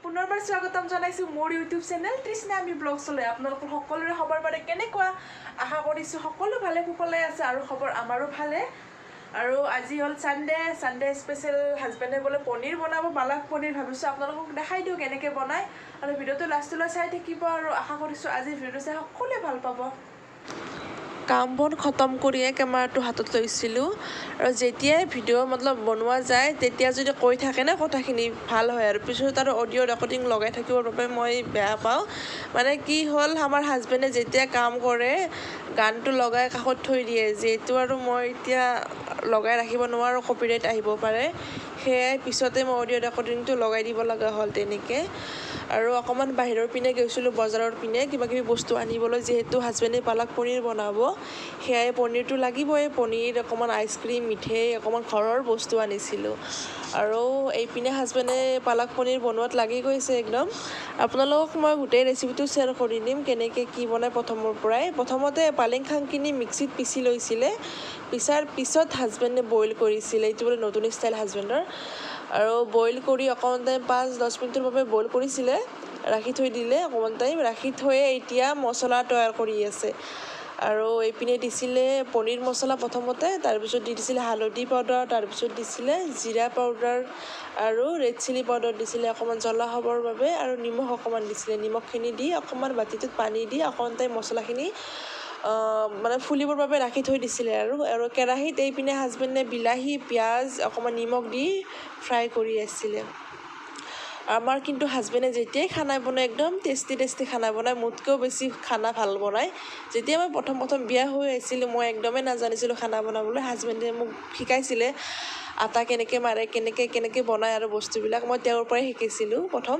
পুনৰবাৰ স্বাগতম জনাইছোঁ মোৰ ইউটিউব চেনেল তৃষ্ণা আমি ব্লগছলৈ। আপোনালোকৰ সকলোৰে খবৰ বাৰে কেনেকুৱা আশা কৰিছোঁ সকলো ভালে কুশলে আছে আৰু খবৰ আমাৰো ভালে। আৰু আজি হ'ল ছানডে স্পেচিয়েল হাজবেণ্ডে বোলে পনীৰ বনাব, পালক পনীৰ। ভাবিছোঁ আপোনালোকক দেখাই দিওঁ কেনেকৈ বনায় আৰু ভিডিঅ'টো লাষ্টলৈ চাই থাকিব আৰু আশা কৰিছোঁ আজিৰ ভিডিঅ'টো চাই সকলোৱে ভাল পাব। কাম বন খতম কৰিয়ে কেমেৰাটো হাতত লৈছিলোঁ আৰু যেতিয়াই ভিডিঅ' বনোৱা যায় তেতিয়া যদি কৈ থাকে না কথাখিনি ভাল হয় আৰু পিছত আৰু অডিঅ' ৰেকৰ্ডিং লগাই থাকিবৰ বাবে মই বেয়া পাওঁ। মানে কি হ'ল, আমাৰ হাজবেণ্ডে যেতিয়া কাম কৰে গানটো লগাই কাষত থৈ দিয়ে, যিহেতু আৰু মই এতিয়া লগাই ৰাখিব নোৱাৰোঁ, কপিৰাইট আহিব পাৰে। সেয়াই পিছতে মই অডিঅ' ৰেকৰ্ডিংটো লগাই দিব লগা হ'ল তেনেকৈ। আৰু অকণমান বাহিৰৰ পিনে গৈছিলোঁ, বজাৰৰ পিনে কিবাকিবি বস্তু আনিবলৈ, যিহেতু হাজবেণ্ডে পালক পনীৰ বনাব। সেয়াই পনীৰটো লাগিবই, পনীৰ অকণমান আইচক্ৰীম মিঠেই অকণমান ঘৰৰ বস্তু আনিছিলোঁ। আৰু এইপিনে হাজবেণ্ডে পালক পনীৰ বনোৱাত লাগি গৈছে একদম। আপোনালোকক মই গোটেই ৰেচিপিটো শ্বেয়াৰ কৰি দিম কেনেকৈ কি বনায় প্ৰথমৰ পৰাই। প্ৰথমতে পালেং শাকখিনি মিক্সিত পিচি লৈছিলে, পিছাৰ পিছত হাজবেণ্ডে বইল কৰিছিলে। এইটো বোলে নতুন ষ্টাইল হাজবেণ্ডৰ। আৰু বইল কৰি অকণমান টাইম 5-10 মিনিটৰ বাবে বইল কৰিছিলে, ৰাখি থৈ দিলে। অকণমান টাইম ৰাখি থৈয়ে এতিয়া মছলা তৈয়াৰ কৰি আছে। আৰু এইপিনে দিছিলে পনীৰ মছলা প্ৰথমতে, তাৰপিছত দি দিছিলে হালধি পাউডাৰ, তাৰপিছত দিছিলে জিৰা পাউডাৰ আৰু ৰেড চিলি পাউডাৰ দিছিলে অকণমান জ্বলা হ'বৰ বাবে, আৰু নিমখ অকণমান দিছিলে। নিমখখিনি দি অকণমান বাতিটোত পানী দি অকণমান টাইম মছলাখিনি মানে ফুলিবৰ বাবে ৰাখি থৈ দিছিলে। আৰু কেৰাহীত এইপিনে হাজবেণ্ডে বিলাহী পিঁয়াজ অকণমান নিমখ দি ফ্ৰাই কৰি আছিলে। আমাৰ কিন্তু হাজবেণ্ডে যেতিয়াই খানা বনায় একদম টেষ্টি খানা বনায়, মোতকৈও বেছি খানা ভাল বনায়। যেতিয়া মই প্ৰথম বিয়া হৈ আহিছিলোঁ মই একদমেই নাজানিছিলোঁ খানা বনাবলৈ। হাজবেণ্ডে মোক শিকাইছিলে আটা কেনেকৈ মাৰে, কেনেকৈ বনায় আৰু বস্তুবিলাক মই তেওঁৰ পৰাই শিকিছিলোঁ প্ৰথম।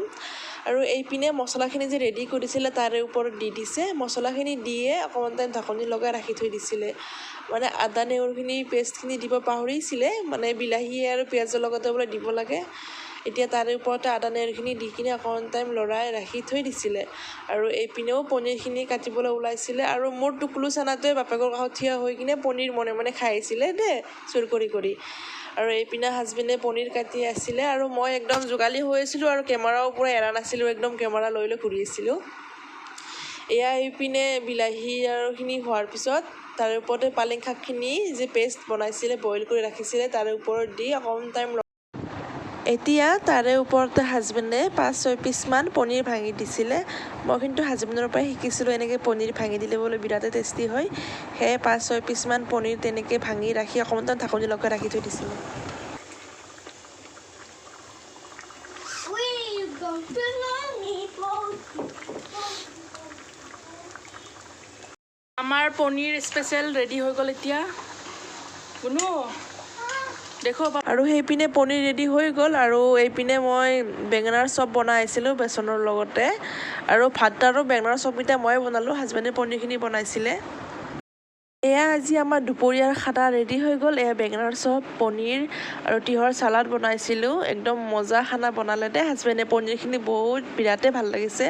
আৰু এইপিনে মছলাখিনি যে ৰেডি কৰিছিলে তাৰে ওপৰত দি দিছে। মছলাখিনি দিয়ে অকণমান টাইম ঢাকনি লগাই ৰাখি থৈ দিছিলে। মানে আদা নহৰুখিনি পেষ্টখিনি দিব পাহৰিছিলে, মানে বিলাহী আৰু পিঁয়াজৰ লগতে বোলে দিব লাগে। এতিয়া তাৰে ওপৰতে আদা নহৰুখিনি দি কিনে অকণমান টাইম লৰাই ৰাখি থৈ দিছিলে। আৰু এইপিনেও পনীৰখিনি কাটিবলৈ ওলাইছিলে। আৰু মোৰ টুকুলু চানাটোৱে বাপেকৰ কাষত থিয় হৈ কিনে পনীৰ মনে খাই আছিলে দেই, চুৰ কৰি। আৰু এইপিনে হাজবেণ্ডে পনীৰ কাটি আছিলে আৰু মই একদম যোগালী হৈ আছিলোঁ আৰু কেমেৰাও পূৰা এৰা নাছিলোঁ, একদম কেমেৰা লৈ ঘূৰি আছিলোঁ। এয়া এইপিনে বিলাহী আৰুখিনি হোৱাৰ পিছত তাৰে ওপৰতে পালেং শাকখিনি যে পেষ্ট বনাইছিলে বইল কৰি ৰাখিছিলে তাৰে ওপৰত দি অকণমান টাইম এতিয়া তাৰে ওপৰতে হাজবেণ্ডে 5-6 পিচমান পনীৰ ভাঙি দিছিলে। মই কিন্তু হাজবেণ্ডৰ পৰাই শিকিছিলোঁ এনেকৈ পনীৰ ভাঙি দিলে বোলে বিৰাটেই টেষ্টি হয়। সেয়ে 5-6 পিচমান পনীৰ তেনেকৈ ভাঙি ৰাখি অকণমান টাইম ঢাকনি লগাই ৰাখি থৈ দিছিলোঁ। আমাৰ পনীৰ স্পেচিয়েল ৰেডি হৈ গ'ল এতিয়া। কোনো দেখো। আৰু সেইপিনে পনীৰ ৰেডি হৈ গ'ল। আৰু এইপিনে মই বেঙেনাৰ চপ বনাই আছিলোঁ বেচনৰ লগতে। আৰু ভাত আৰু বেঙেনাৰ চপকেইটা ময়ে বনালোঁ, হাজবেণ্ডে পনীৰখিনি বনাইছিলে। এয়া আজি আমাৰ দুপৰীয়াৰ খানা ৰেডি হৈ গ'ল। এয়া বেঙেনাৰ চপ, পনীৰ আৰু তিঁহৰ চালাড বনাইছিলোঁ। একদম মজা খানা বনালে দেই হাজবেণ্ডে। পনীৰখিনি বিৰাটেই ভাল লাগিছে।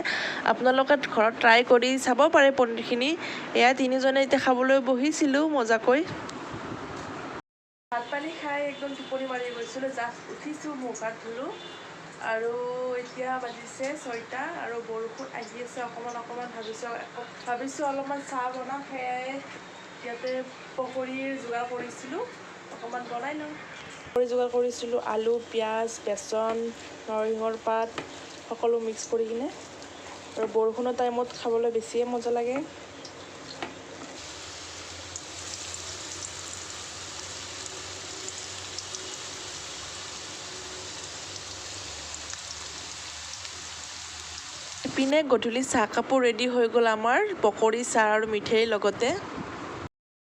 আপোনালোকে ঘৰত ট্ৰাই কৰি চাব পাৰে পনীৰখিনি। এয়া তিনিজনে এতিয়া খাবলৈ বহিছিলোঁ মজাকৈ। ভাত পানী খাই একদম টোপনি মাৰি গৈছিলোঁ, জাষ্ট উঠিছোঁ, মুখ হাত ধুলোঁ। আৰু এতিয়া বাজিছে 6টা আৰু বৰষুণ আহি আছে অকণমান। ভাবিছোঁ অলপমান চাহ বনাম, সেয়াই ইয়াতে পকৰীৰ যোগাৰ কৰিছিলোঁ, অকণমান বনাই লওঁ। পকৰী যোগাৰ কৰিছিলোঁ আলু, পিঁয়াজ, বেচন, নৰসিংহৰ পাত সকলো মিক্স কৰি কিনে। আৰু বৰষুণৰ টাইমত খাবলৈ বেছিয়ে মজা লাগে। ইপিনে গধূলি চাহ কাপোৰ ৰেডি হৈ গ'ল আমাৰ, পকৰী, চাহ আৰু মিঠৈৰ লগতে।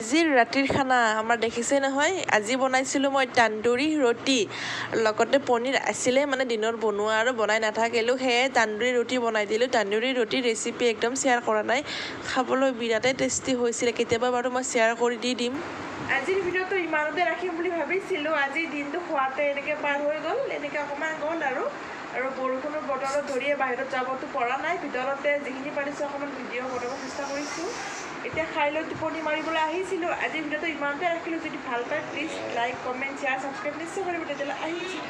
আজিৰ ৰাতিৰ খানা আমাৰ দেখিছে নহয়, আজি বনাইছিলোঁ মই তান্দুৰী ৰুটি, লগতে পনীৰ আছিলে মানে দিনত বনোৱা আৰু বনাই নাথাকিলোঁ, সেয়ে তান্দুৰী ৰুটি বনাই দিলোঁ। তান্দুৰী ৰুটিৰ ৰেচিপি একদম শ্বেয়াৰ কৰা নাই, খাবলৈ বিৰাটেই টেষ্টি হৈছিলে। কেতিয়াবা বাৰু মই শ্বেয়াৰ কৰি দি দিম। আজিৰ ভিডিঅ'টো ইমানতে ৰাখিম বুলি ভাবিছিলোঁ। আজিৰ দিনটো খোৱাতে এনেকৈ পাৰ হৈ গ'ল, এনেকৈ অকণমান গ'ল আৰু বৰষুণৰ বতৰত ধৰিয়ে বাহিৰত যাবতো পৰা নাই, ভিতৰতে যিখিনি পাৰিছোঁ অকণমান ভিডিঅ' বনাব চেষ্টা কৰিছোঁ। এতিয়া খাই লৈ টোপনি মাৰিবলৈ আহিছিলোঁ। আজিৰ ভিডিঅ'টো ইমানতে ৰাখিলোঁ। যদি ভাল পায় please like, comment, share, subscribe নিশ্চয় কৰিব। তেতিয়াহ'লে আহিছোঁ।